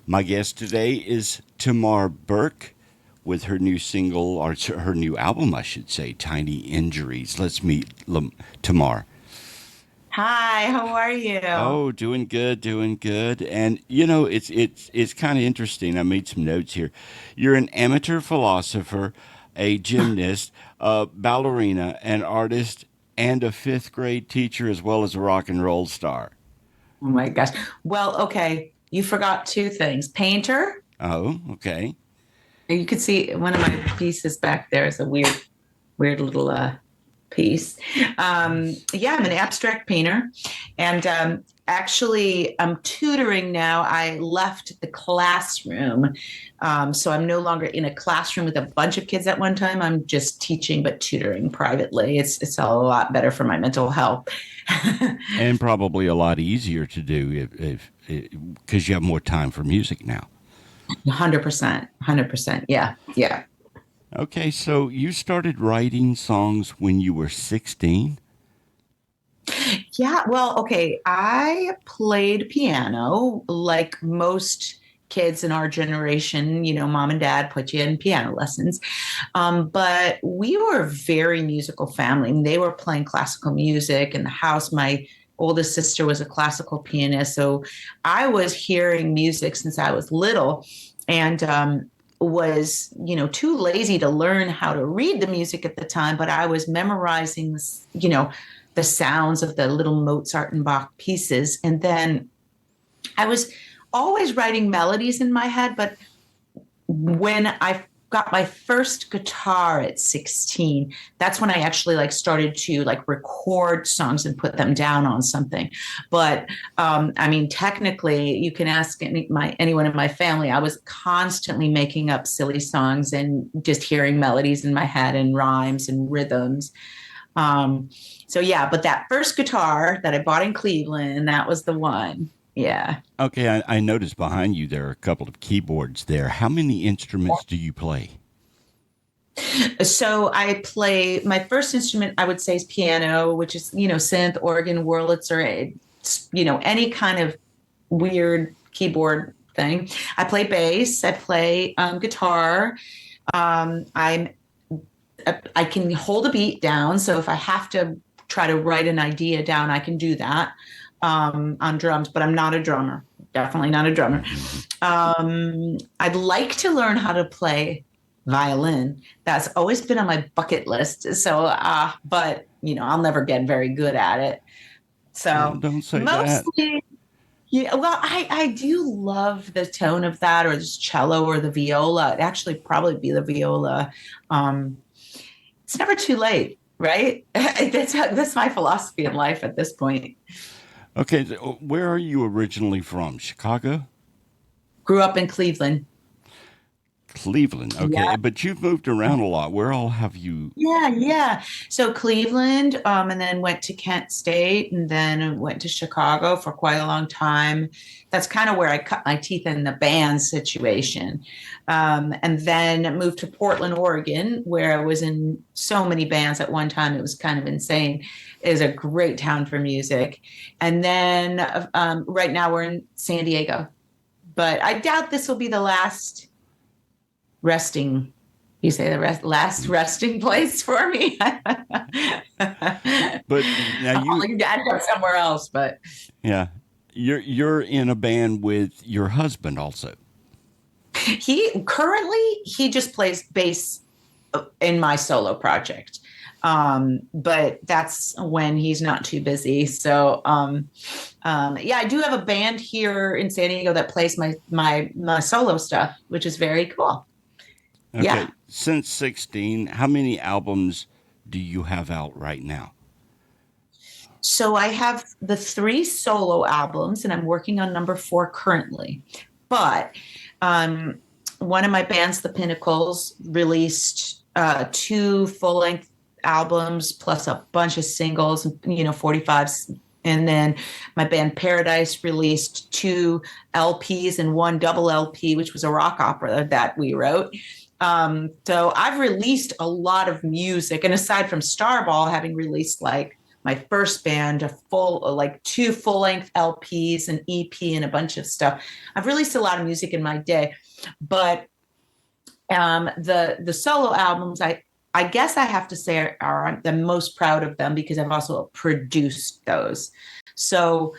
My guest today is Tamar Berk with her new single, or her new album, I should say, Tiny Injuries. Let's meet Tamar. Hi, how are you? Oh, doing good, doing good. And you know, it's kind of interesting. I made some notes here. You're an amateur philosopher, a gymnast, a ballerina, an artist, and a fifth grade teacher, as well as a rock and roll star. Oh my gosh. Well, okay, you forgot two things. Painter. Oh, okay. You could see one of my pieces back there is a weird little piece. Yeah, I'm an abstract painter, and actually, I'm tutoring now. I left the classroom, so I'm no longer in a classroom with a bunch of kids at one time. I'm just teaching, but tutoring privately. It's a lot better for my mental health. And probably a lot easier to do if because you have more time for music now. 100%, 100%. Yeah, yeah. Okay, so you started writing songs when you were 16? Yeah, well, okay. I played piano like most kids in our generation. Mom and dad put you in piano lessons. But we were a very musical family. And they were playing classical music in the house. My oldest sister was a classical pianist. So I was hearing music since I was little and was, too lazy to learn how to read the music at the time, but I was memorizing this, the sounds of the little Mozart and Bach pieces. And then I was always writing melodies in my head, but when I got my first guitar at 16, that's when I actually started to record songs and put them down on something. But I mean, technically you can ask anyone in my family. I was constantly making up silly songs and just hearing melodies in my head and rhymes and rhythms. um, so yeah, but that first guitar that I bought in Cleveland, that was the one. Yeah. Okay, I noticed behind you there are a couple of keyboards there. How many instruments do you play? So I play my first instrument, I would say, is piano, which is, synth, organ, Wurlitzer, any kind of weird keyboard thing. I play bass, I play guitar. I'm I can hold a beat down. So if I have to try to write an idea down, I can do that on drums, but I'm not a drummer. Definitely not a drummer. Mhm. I'd like to learn how to play violin. That's always been on my bucket list. So, but I'll never get very good at it. Well, So don't say that. mostly, yeah. Well, I do love the tone of that, or this cello, or the viola. It'd actually probably be the viola. Um, it's never too late, right? That's my philosophy in life at this point. Okay, where are you originally from? Chicago? Grew up in Cleveland. Cleveland. Okay, Yeah. but you've moved around a lot. Where all have you? Yeah, yeah. So Cleveland, and then went to Kent State, and then went to Chicago for quite a long time. That's kind of where I cut my teeth in the band situation. And then moved to Portland, Oregon, where I was in so many bands at one time. It was kind of insane. It is a great town for music. And then right now we're in San Diego. But I doubt this will be the last resting you say the last resting place for me. I'm But now you, probably got to go somewhere else, but yeah, you're in a band with your husband also. he just plays bass in my solo project. But that's when he's not too busy. So yeah, I do have a band here in San Diego that plays my solo stuff, which is very cool. Okay, Yeah. since 16, how many albums do you have out right now? So I have the three solo albums, and I'm working on number four currently. But um, one of my bands, The Pinnacles, released two full length albums plus a bunch of singles, 45s. And then my band Paradise released two LPs and one double LP, which was a rock opera that we wrote. So I've released a lot of music, and aside from Starball, having released like my first band, a full like two full length LPs, an EP, and a bunch of stuff. I've released a lot of music in my day, but the solo albums, I guess I have to say are the most proud of them because I've also produced those. So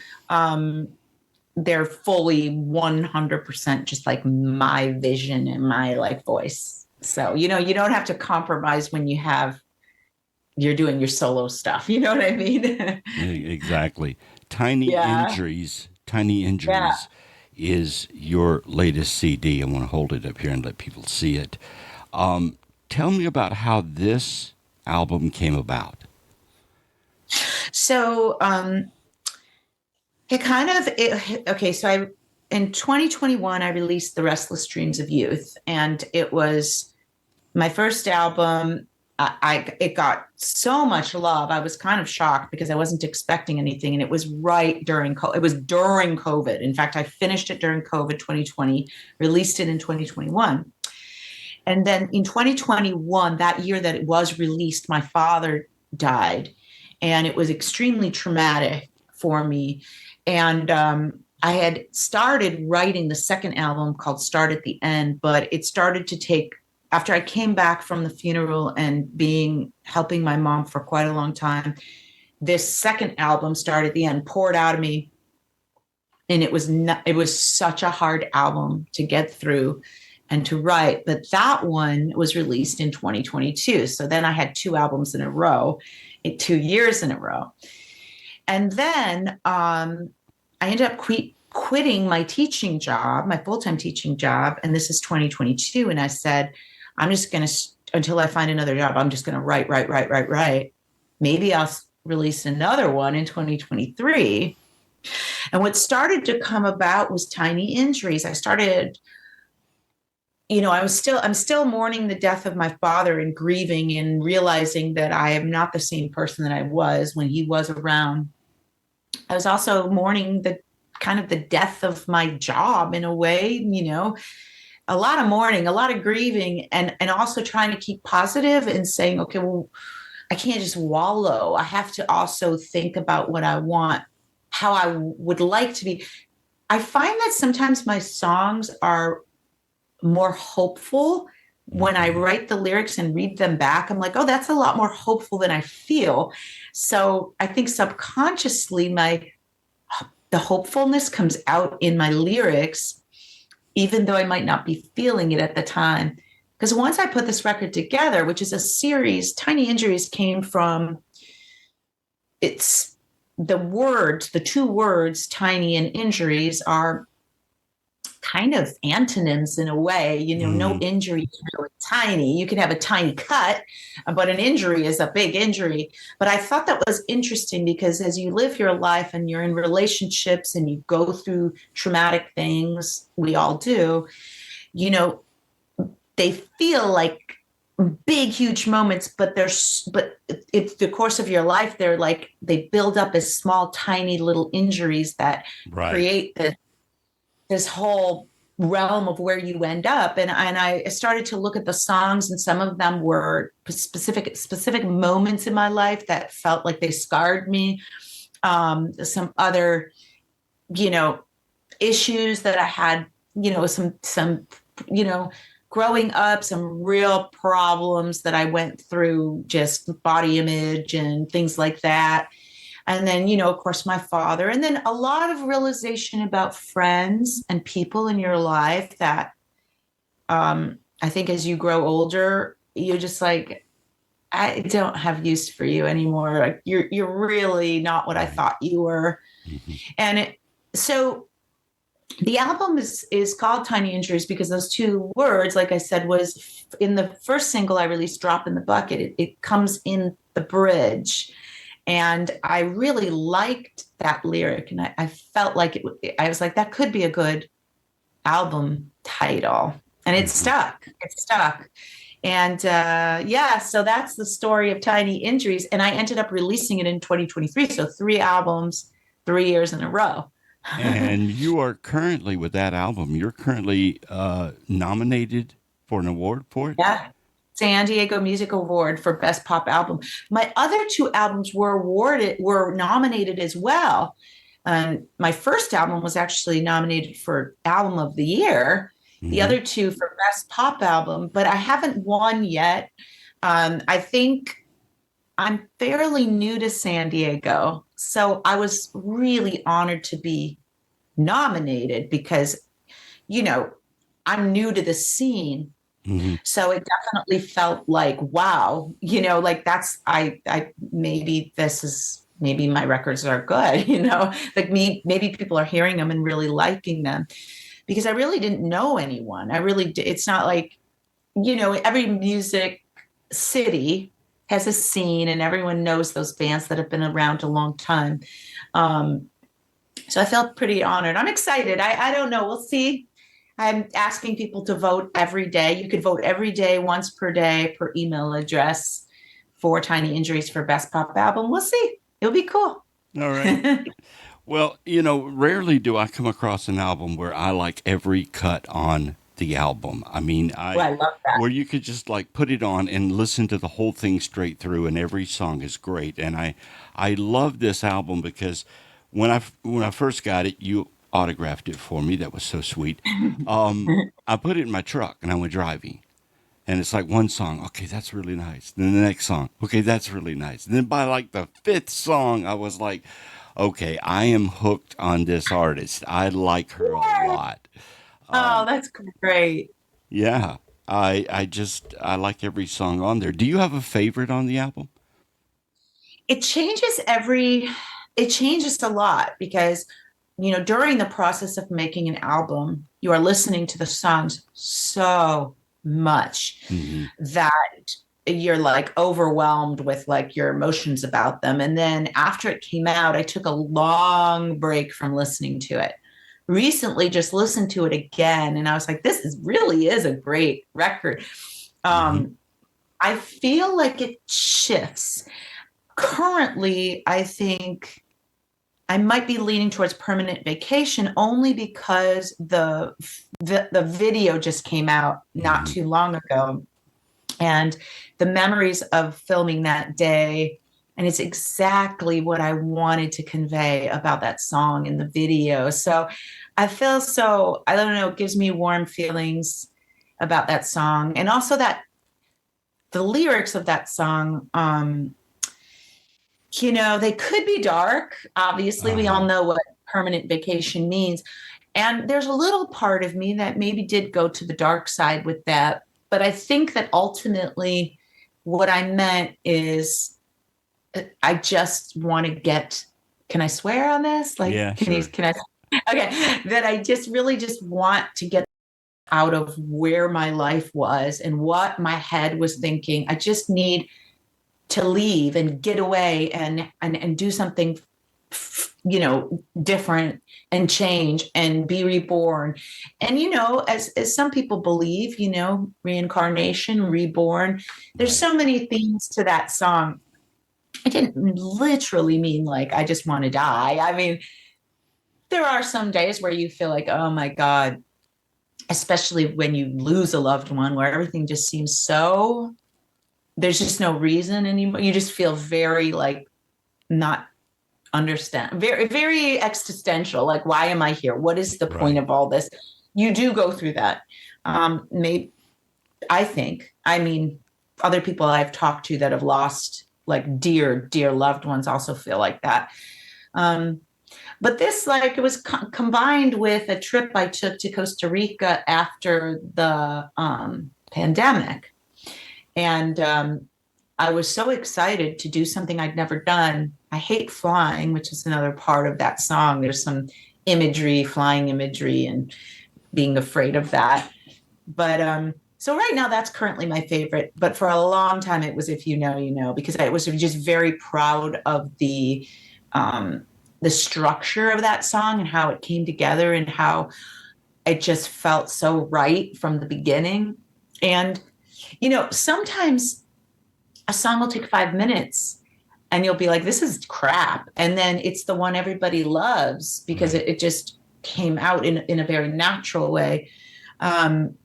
they're fully 100% just like my vision and my like voice. So, you don't have to compromise when you're doing your solo stuff. You know what I mean? Exactly. Tiny Yeah. Injuries. Tiny Yeah. Injuries is your latest CD. I want to hold it up here and let people see it. Um, Tell me about how this album came about. So, okay. So in 2021, I released The Restless Dreams of Youth, and it was my first album. It got so much love. I was kind of shocked because I wasn't expecting anything, and it was it was during COVID. In fact, I finished it during COVID 2020, released it in 2021, and then in 2021, that year that it was released, my father died, and it was extremely traumatic for me. And I had started writing the second album called Start at the End, but it started to take after I came back from the funeral and being helping my mom for quite a long time. This second album, Start at the End, poured out of me, and it was such a hard album to get through and to write. But that one was released in 2022. So then I had two albums in a row, 2 years in a row. And then I ended up quitting my teaching job, my full time teaching job. And this is 2022. And I said, I'm just going to, until I find another job, I'm just going to write, write, write, write, write. Maybe I'll release another one in 2023. And what started to come about was Tiny Injuries. I started, I'm still mourning the death of my father and grieving and realizing that I am not the same person that I was when he was around. I was also mourning the kind of the death of my job in a way, a lot of mourning, a lot of grieving, and also trying to keep positive and saying, okay, well, I can't just wallow. I have to also think about what I want, how I would like to be. I find that sometimes my songs are more hopeful when I Hmm. write the lyrics and read them back. I'm like, oh, that's a lot more hopeful than I feel. So I think subconsciously the hopefulness comes out in my lyrics, even though I might not be feeling it at the time. Because once I put this record together, which is a series, Tiny Injuries came from it's the two words, tiny and injuries, are kind of antonyms in a way. No Hmm. injury is really tiny. You can have a tiny cut, but an injury is a big injury. But I thought that was interesting because as you live your life and you're in relationships and you go through traumatic things, we all do, you know, they feel like big huge moments, but it's the course of your life, they're like they build up as small tiny little injuries that Right. create this whole realm of where you end up. And I started to look at the songs, and some of them were specific moments in my life that felt like they scarred me. Some other, you know, issues that I had, some, you know, growing up, some real problems that I went through, just body image and things like that. And then, of course, my father, and then a lot of realization about friends and people in your life that I think as you grow older, you're just like, I don't have use for you anymore. Like you're really not what I Right. thought you were. Hmm. And so the album is called Tiny Injuries because those two words, like I said, was in the first single I released, Drop in the Bucket. It comes in the bridge. And I really liked that lyric. And I felt like I was like, that could be a good album title. And it Hmm. stuck. It stuck. And yeah, so that's the story of Tiny Injuries. And I ended up releasing it in 2023. So three albums, 3 years in a row. And you are currently with that album. You're currently nominated for an award for it? Yeah. San Diego Music Award for Best Pop Album. My other two albums were nominated as well. My first album was actually nominated for Album of the Year, the Hmm. other two for Best Pop Album, but I haven't won yet. I think I'm fairly new to San Diego, so I was really honored to be nominated because, you know, I'm new to the scene. Hmm. So it definitely felt like, wow, like I maybe this is maybe my records are good, like maybe people are hearing them and really liking them because I really didn't know anyone. It's not like, every music city has a scene and everyone knows those bands that have been around a long time. Um, so I felt pretty honored. I'm excited. I don't know. We'll see. I'm asking people to vote every day. You could vote every day, once per day, per email address for Tiny Injuries for Best Pop Album. We'll see. It'll be cool. All right. Well, rarely do I come across an album where I like every cut on the album. I mean, Well, I love that. where you could just like put it on and listen to the whole thing straight through, and every song is great. And I love this album because when I first got it, you autographed it for me. That was so sweet. I put it in my truck and I went driving. And it's like one song, okay, that's really nice. Then the next song, okay, that's really nice. And then by like the fifth song, I was like, okay, I am hooked on this artist. I like her a lot. Oh, Um, that's great. yeah, I like every song on there. Do you have a favorite on the album? It changes it changes a lot because, during the process of making an album, you are listening to the songs so much Hmm. that you're like overwhelmed with like your emotions about them. And then after it came out, I took a long break from listening to it. Recently, just listened to it again, and I was like, this really is a great record. Hmm. Um, I feel like it shifts. Currently, I think I might be leaning towards Permanent Vacation only because the video just came out not Hmm. too long ago, and the memories of filming that day, and it's exactly what I wanted to convey about that song in the video. So I feel so, I don't know, it gives me warm feelings about that song, and also that the lyrics of that song, they could be dark. Obviously, we all Uh-huh. know what Permanent Vacation means. And there's a little part of me that maybe did go to the dark side with that. But I think that ultimately, what I meant is I just want to get, can I swear on this? Like, Yeah, sure. can I? Okay. That I just really just want to get out of where my life was and what my head was thinking. I just need to leave and get away and do something different and change and be reborn. And as some people believe, reincarnation, reborn, there's Right. so many things to that song. I didn't literally mean like I just want to die. I mean, there are some days where you feel like, oh my god, especially when you lose a loved one, where everything just seems so, there's just no reason anymore. You just feel very like not understand, very very existential, like why am I here, what is the point Right. of all this? You do go through that. Maybe, I think, I mean, other people I've talked to that have lost like dear loved ones also feel like that. um, but this, like, it was combined with a trip I took to Costa Rica after the pandemic, and I was so excited to do something I'd never done. I hate flying, which is another part of that song. There's some imagery, flying imagery, and being afraid of that. But so right now, that's currently my favorite. But for a long time, it was If You Know, You Know, because I was just very proud of the structure of that song and how it came together and how it just felt so right from the beginning. And sometimes a song will take 5 minutes and you'll be like, this is crap. And then it's the one everybody loves because Right. it just came out in a very natural way. Um,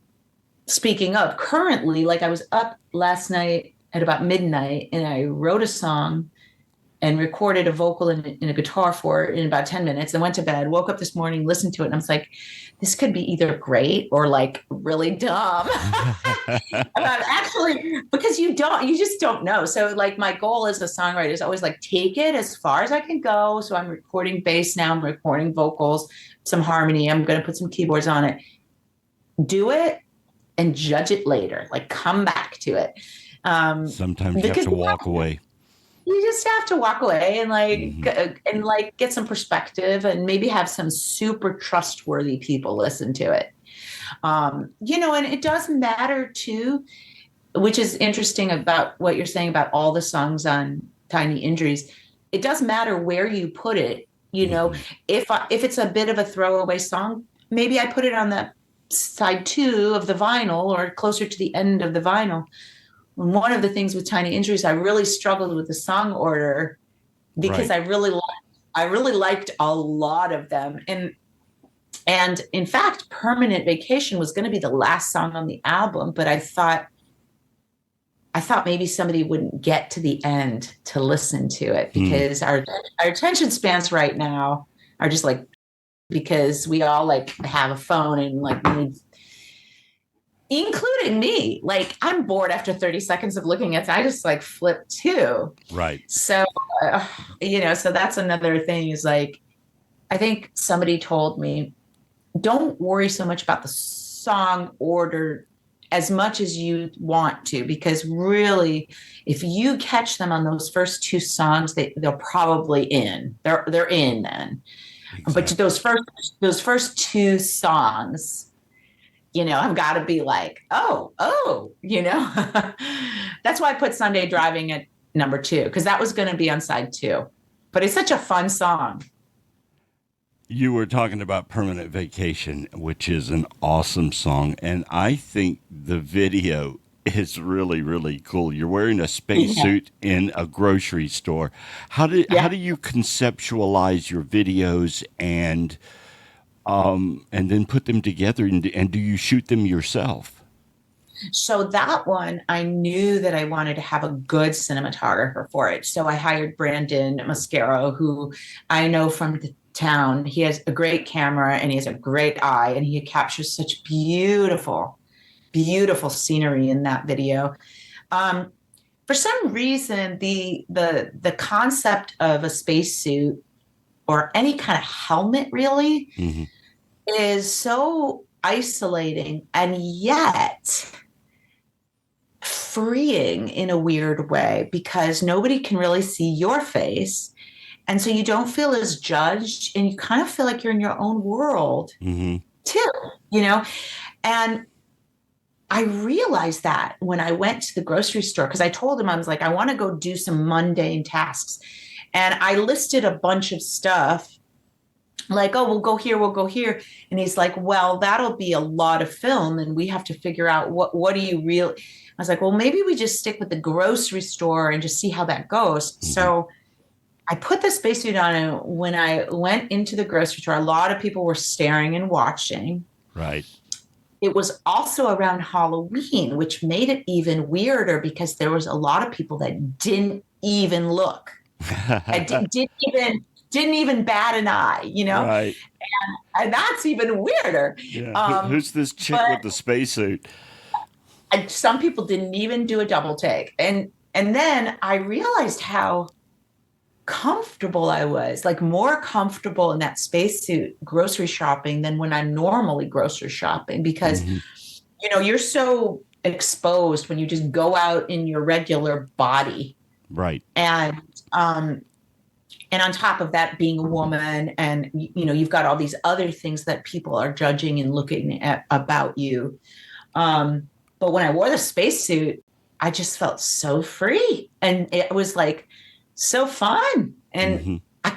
speaking of currently, like I was up last night at about midnight and I wrote a song and recorded a vocal and a guitar for it in about 10 minutes and went to bed, woke up this morning, listened to it, and I was like, this could be either great or like really dumb. About actually, because you just don't know. So like my goal as a songwriter is always like take it as far as I can go. So I'm recording bass now, I'm recording vocals, some harmony, I'm going to put some keyboards on it. Do it and judge it later. Like come back to it. Sometimes you have Because to walk away. you just have to walk away Hmm. and like get some perspective and maybe have some super trustworthy people listen to it. And it doesn't matter too, which is interesting about what you're saying about all the songs on Tiny Injuries. It doesn't matter where you put it. Hmm. If it's a bit of a throwaway song, maybe I put it on the side two of the vinyl or closer to the end of the vinyl. And one of the things with Tiny Injuries, I really struggled with the song order because Right. I really liked a lot of them. And in fact, Permanent Vacation was going to be the last song on the album, but I thought maybe somebody wouldn't get to the end to listen to it Hmm. because our attention spans right now are just like because we all like have a phone and like need, including me. Like I'm bored after 30 seconds of looking at it. I just like flip too. Right. So uh, so that's another thing is like I think somebody told me don't worry so much about the song order as much as you want to because really if you catch them on those first two songs they're probably in they're in then but Exactly. those first two songs I've got to be like that's why I put Sunday Driving at number two because that was going to be on side two but it's such a fun song. You were talking about Permanent Vacation, which is an awesome song. And I think the video is really, really cool. You're wearing a Yeah. spacesuit in a grocery store. How Yeah. do you conceptualize your videos and then put them together and do you shoot them yourself? So that one, I knew that I wanted to have a good cinematographer for it. So I hired Brandon Mascaro, who I know from the town. He has a great camera and he has a great eye, and he captures such beautiful, beautiful scenery in that video. Um, for some reason, the concept of a spacesuit or any kind of helmet really Hmm. is so isolating, and yet freeing in a weird way because nobody can really see your face. And so you don't feel as judged and you kind of feel like you're in your own world Hmm. too, you know? And I realized that when I went to the grocery store, because I told him, I was like, I want to go do some mundane tasks. And I listed a bunch of stuff like, oh, we'll go here, we'll go here. And he's like, well, that'll be a lot of film. And we have to figure out what do you really, I was like, well, maybe we just stick with the grocery store and just see how that goes. Hmm. So I put the spacesuit on, and when I went into the grocery store, a lot of people were staring and watching. Right. It was also around Halloween, which made it even weirder because there was a lot of people that didn't even look. I didn't even bat an eye. Right. And that's even weirder. Yeah. Um, Who's this chick but with the spacesuit? some people didn't even do a double take, and then I realized how comfortable I was, like more comfortable in that spacesuit grocery shopping than when I'm normally grocery shopping because Hmm. you're so exposed when you just go out in your regular body Right. and um and on top of that being a woman and you've got all these other things that people are judging and looking at about you. But when I wore the spacesuit I just felt so free and it was like so fun and Hmm. I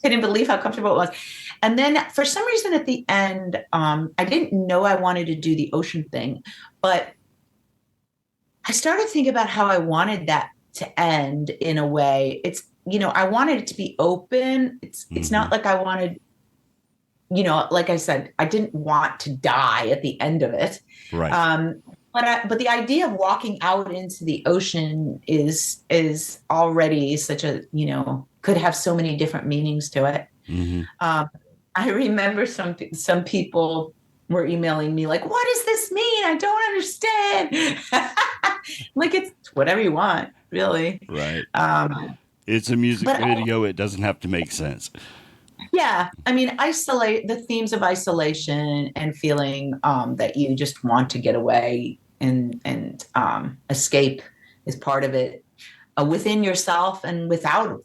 couldn't believe how comfortable it was. And then for some reason at the end I didn't know I wanted to do the ocean thing, but I started thinking about how I wanted that to end in a way. I wanted it to be open. It's Hmm. not like I wanted, like I said, I didn't want to die at the end of it. Right. Um, but the idea of walking out into the ocean is already such a, could have so many different meanings to it. Hmm. Um, I remember some people were emailing me like, "What does this mean? I don't understand." Like it's whatever you want, really. Right. Um, It's a music but video. It doesn't have to make sense. yeah, I mean, isolate the themes of isolation and feeling that you just want to get away and escape is part of it, within yourself and Hmm. without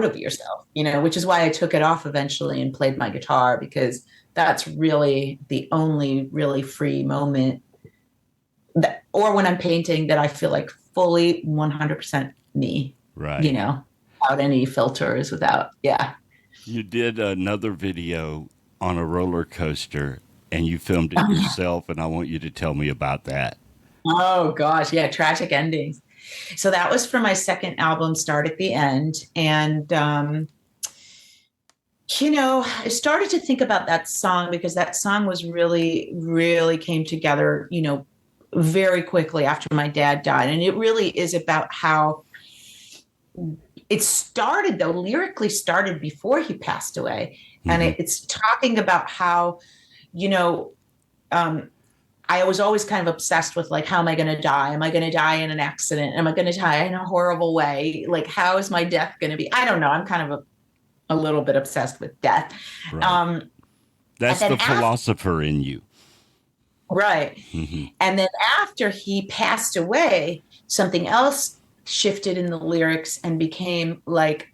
of yourself, which is why I took it off eventually and played my guitar, because that's really the only really free moment that, or when I'm painting, that I feel like fully 100% me, Right. without any filters, without, yeah. You did another video on a roller coaster and you filmed it yourself, and I want you to tell me about that. Oh gosh, yeah, tragic endings. So that was for my second album, Start at the End. And I started to think about that song because that song was really, really came together, very quickly after my dad died. And it really is about how it started, though, lyrically started before he passed away. And Hmm. it's talking about how, you know, um, I was always kind of obsessed with like, how am I going to die? Am I going to die in an accident? Am I going to die in a horrible way? Like, how is my death going to be? I don't know. I'm kind of a little bit obsessed with death. Right. Um, and That's then the after, philosopher in you. right. Hmm. And then after he passed away, something else shifted in the lyrics and became like,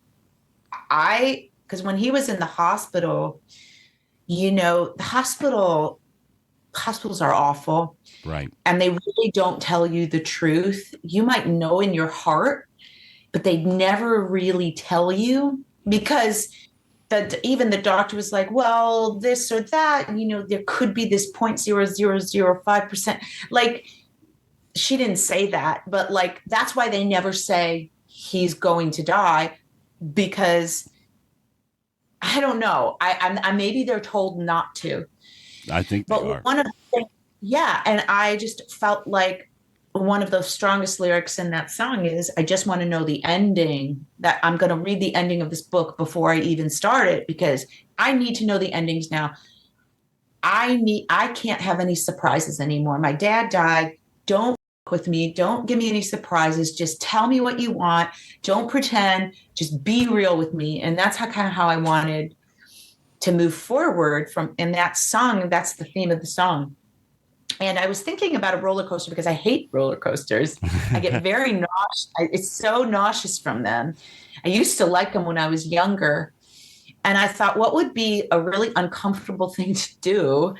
because when he was in the hospital, the hospitals are awful Right. and they really don't tell you the truth. You might know in your heart, but they never really tell you, because that even the doctor was like, well, this or that, there could be this 0.0005%. Like, she didn't say that, but like, that's why they never say he's going to die, because I don't know. I maybe they're told not to. I think they But are. one of the things, yeah, and I just felt like one of the strongest lyrics in that song is, I just want to know the ending, that I'm going to read the ending of this book before I even start it, because I need to know the endings now. I can't have any surprises anymore. My dad died. Don't with me. Don't give me any surprises. Just tell me what you want. Don't pretend. Just be real with me. And that's how I wanted to move forward from in that song. That's the theme of the song. And I was thinking about a roller coaster because I hate roller coasters. I get very nauseous. It's so nauseous from them. I used to like them when I was younger. And I thought, what would be a really uncomfortable thing to do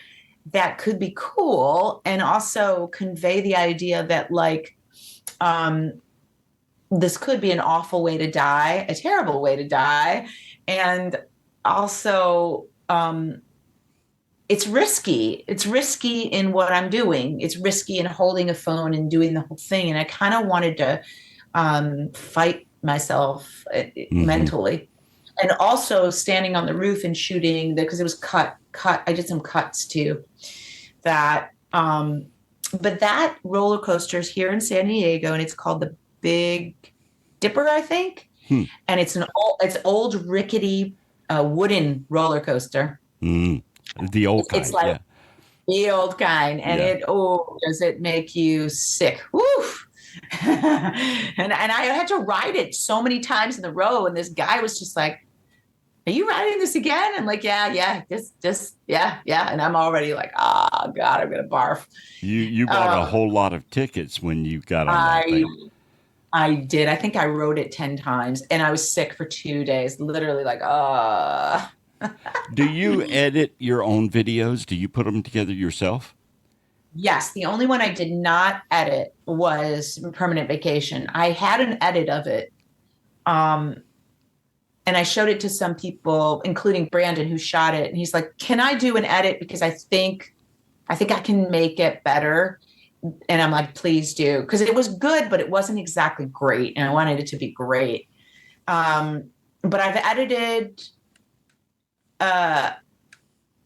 that could be cool and also convey the idea that, like, um, this could be an awful way to die, a terrible way to die. And also, it's risky. It's risky in what I'm doing. It's risky in holding a phone and doing the whole thing. And I kind of wanted to fight myself Hmm. mentally. And also standing on the roof and shooting, because it was cut. I did some cuts too. That, but that roller coaster is here in San Diego, and it's called the Big Dipper, I think. Hmm. And it's old rickety wooden roller coaster. Hmm. The old It's kind. like Yeah. the old kind, and Yeah. does it make you sick? Woof. And I had to ride it so many times in the row, and this guy was just like, "Are you riding this again?" I'm like, "Yeah, yeah, just yeah, yeah." And I'm already like, "Oh God, I'm gonna barf." You bought a Um, whole lot of tickets when you got on that I thing. I did. I think I rode it 10 times, and I was sick for 2 days, literally like, Do you edit your own videos? Do you put them together yourself? Yes, the only one I did not edit was Permanent Vacation. I had an edit of it. Um, and I showed it to some people, including Brandon, who shot it. And he's like, "Can I do an edit? Because I think I can make it better." And I'm like, "Please do." Because it was good, but it wasn't exactly great. And I wanted it to be great. But I've edited, uh,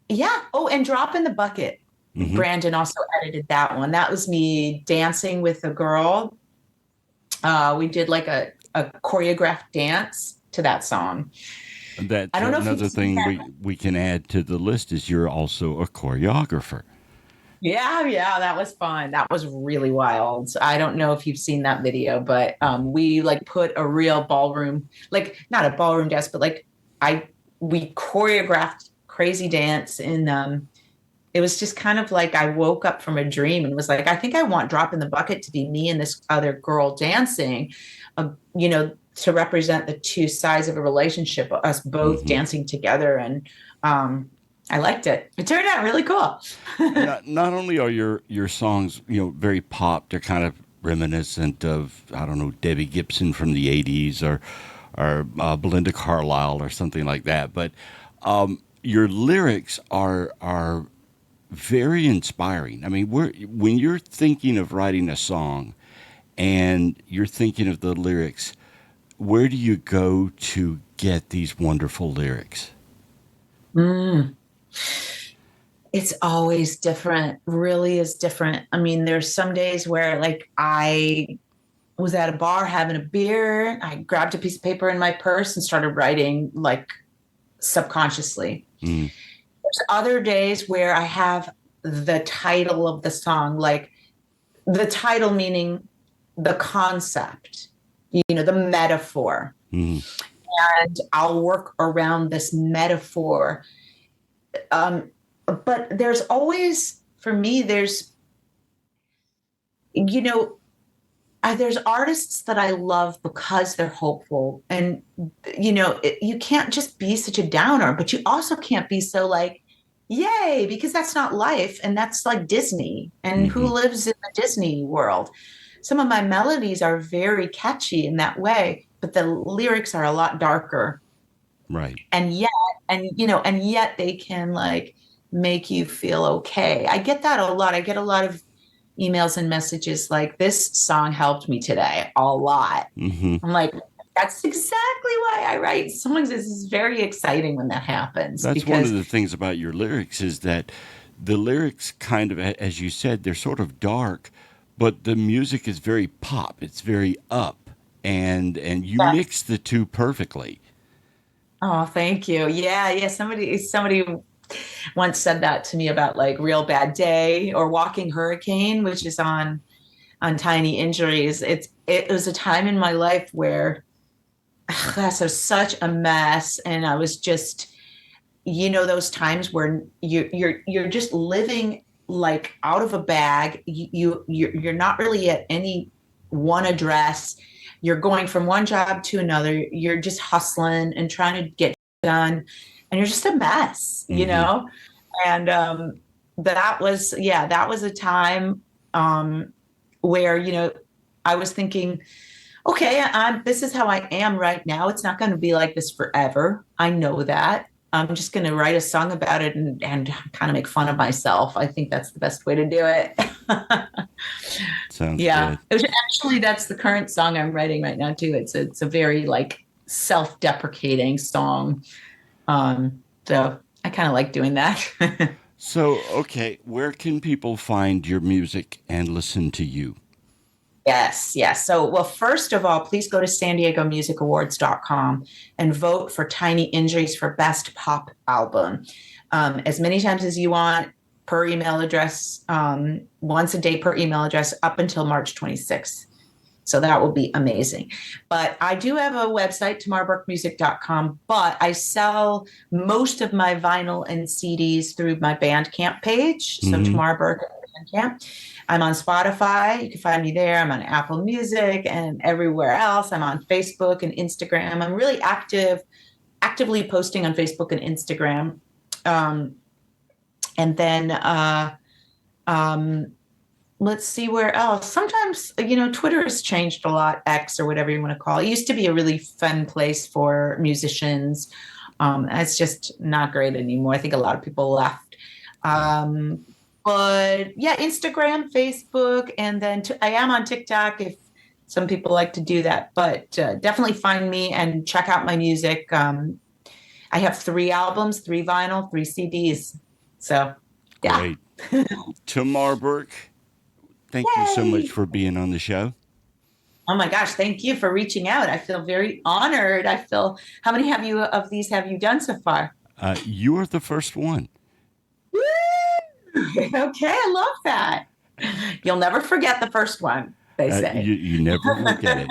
yeah. Oh, and Drop in the Bucket. Hmm. Brandon also edited that one. That was me dancing with a girl. We did like a choreographed dance to that song. I That's don't know if you've another seen thing that. we can add to the list is you're also a choreographer. Yeah, yeah, that was fun. That was really wild. I don't know if you've seen that video, but we like put a real ballroom, like not a ballroom dance, but like I we choreographed crazy dance and it was just kind of like I woke up from a dream and was like, I think I want Drop in the Bucket to be me and this other girl dancing, to represent the two sides of a relationship, us both Hmm. dancing together. And I liked it. It turned out really cool. Not only are your songs very pop, they're kind of reminiscent of, I don't know, Debbie Gibson from the '80s or Belinda Carlisle or something like that, but your lyrics are very inspiring. I mean, when you're thinking of writing a song and you're thinking of the lyrics, where do you go to get these wonderful lyrics? Mm. It's always different, really is different. I mean, there's some days where like I was at a bar having a beer, I grabbed a piece of paper in my purse and started writing like subconsciously. Mm, There's other days where I have the title of the song, like the title meaning the concept, the metaphor. mm, And I'll work around this metaphor. Um, but there's always, for me, you know, there's artists that I love because they're hopeful. And, you can't just be such a downer, but you also can't be so like, yay, because that's not life. And that's like Disney. And who hmm. lives in the Disney world? Some of my melodies are very catchy in that way, but the lyrics are a lot darker. Right. And yet, and yet they can like make you feel okay. I get that a lot. I get a lot of emails and messages like, this song helped me today a lot. Hmm. I'm like, that's exactly why I write songs. This is very exciting when that happens That's one of because the things about your lyrics is that the lyrics kind of, as you said, they're sort of dark, but the music is very pop. It's very up, and you yeah. mix the two perfectly. Oh, thank you. Yeah, yeah. Somebody once said that to me about like Real Bad Day or Walking Hurricane, which is on Tiny Injuries. It was a time in my life where class was such a mess, and I was just, those times where you're just living like out of a bag. You're not really at any one address. You're going from one job to another. You're just hustling and trying to get done, and you're just a mess, Hmm. and that was a time where I was thinking, okay, this is how I am right now. It's not going to be like this forever. I know that. I'm just going to write a song about it and kind of make fun of myself. I think that's the best way to do it. Sounds Yeah. good. Actually, that's the current song I'm writing right now, too. It's a very like self deprecating song. So I kind of like doing that. So, okay, where can people find your music and listen to you? Yes, yes. So, well, first of all, please go to san diego music awards.com and vote for Tiny Injuries for Best Pop Album. As many times as you want per email address, once a day per email address up until March 26th. So that will be amazing. But I do have a website, tamarberkmusic.com, but I sell most of my vinyl and CDs through my Bandcamp page. So Hmm. Tamar Berk Bandcamp. I'm on Spotify. You can find me there. I'm on Apple Music and everywhere else. I'm on Facebook and Instagram. I'm really actively posting on Facebook and Instagram. Um, and then um, let's see where else. Sometimes, Twitter has changed a lot, X or whatever you want to call it. It used to be a really fun place for musicians. It's just not great anymore. I think a lot of people left. Um, but yeah, Instagram, Facebook, and then I am on TikTok if some people like to do that. But definitely find me and check out my music. I have 3 albums, 3 vinyl, 3 CDs. So yeah. Great. Tamar Berk, thank you so much Yay! for being on the show. Oh my gosh, thank you for reaching out. I feel very honored. I feel, how many have you of these have you done so far? You are the first one. Woo! Okay, I love that. You'll never forget the first one, they say. You never forget it.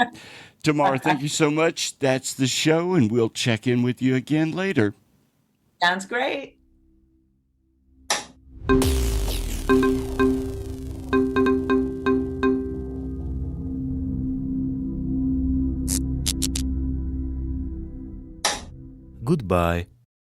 Tamar, thank you so much. That's the show, and we'll check in with you again later. Sounds great. Goodbye.